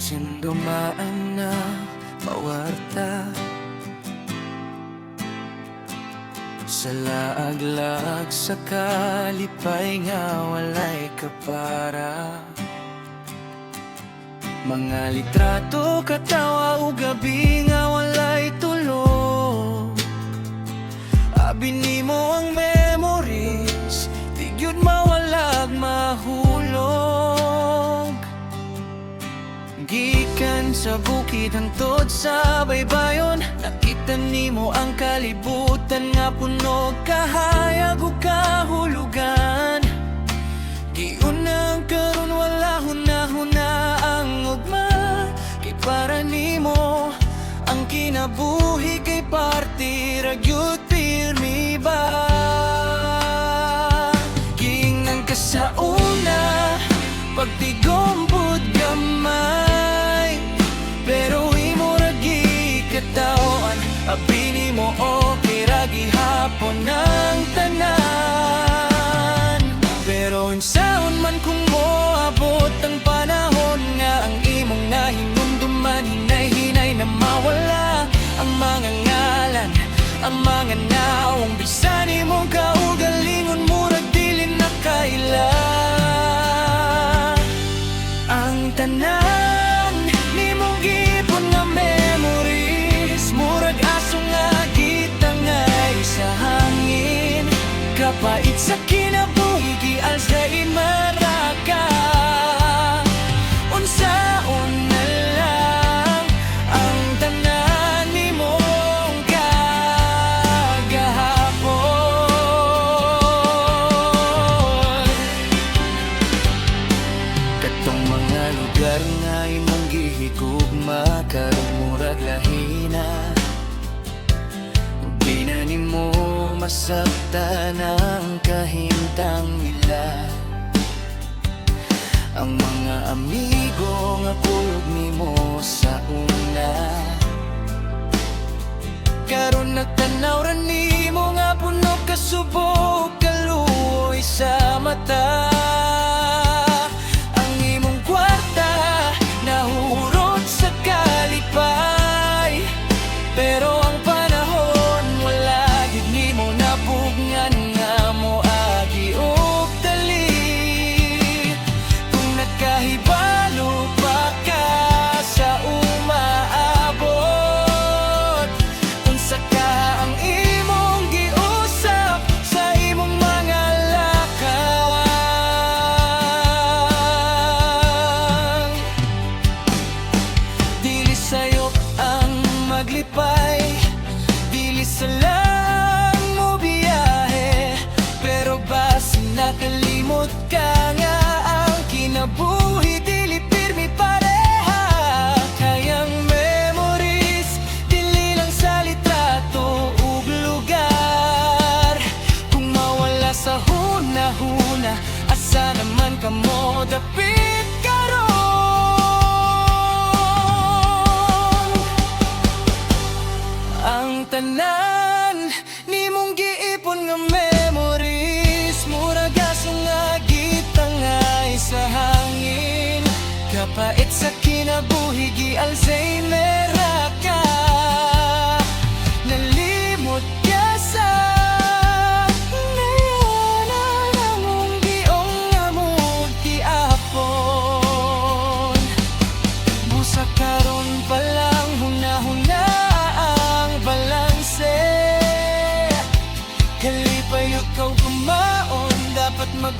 Sindumaan na mawarta sa laag-laag sa kalipay nga walay kapara. Mga litrato, katawa o gabi nga walay tulo. Abi nimo ang memories, di gyud mawalag mahulog. Gikan sa bukid hangtod sa baybayon, nakita nimo ang kalibutan nga puno kahayag ug kahulugan. Giunang karon wala hunahuna ang ugma, kay para nimo ang kinabuhi kay parte ra gyud pirmi ba. Giingnan ka sa una, pagtigom pud gamay, pero imo ra gikatawan, abi nimo okay ra gihapon ang tanan. Pero unsaon man kung moabot ang panahon nga ang imong nahinumduman, hinay-hinay na mawala ang mga ngalan, ang mga nawong bisan imong kaugalingon murag dili na kailan. Ang tanan nimong gipon nga memories, murag aso nga gitangay sa hangin, kapait sa kinabuhi gial sa imaraka. Unsaon na lang ang tanan nimong kagahapon. Katong mga lugar nga imong gihigugma, karon murag lahina, di na nimo masaktan ang kahimtang nila. Ang mga amigo nga kulog nimo sa una, karon nagtanaw ra nimo nga puno ka subok, kaluoy sa mata. Ang imong kwarta nahurot sa kalipay, pero ang panahon wala gid nimo napugngan nga moagi og dali. Kung nakahibalo pa ka sa umaabot, unsa ka ang imong giusap sa imong mga lakang. Dili sayo ang maglipay, dili sa lang mo biyahe, pero basi nakalimot ka nga ang kinabuhi dili pirmi pareha. Kayang memories dili lang sa litrato ug lugar, kung mawala sa hunahuna asa naman ka mo dapit karon. Ang tanan nimong giipon nga memories, murag aso nga gitangay sa hangin, kapait sa kinabuhi gi-Alzheimer ra ka. Nalimot ka sa ngayonan among giong nga mood tiapon. Busa karon pa lang hunahuna ang balanse, kalipay ikaw kumaon, dapat mag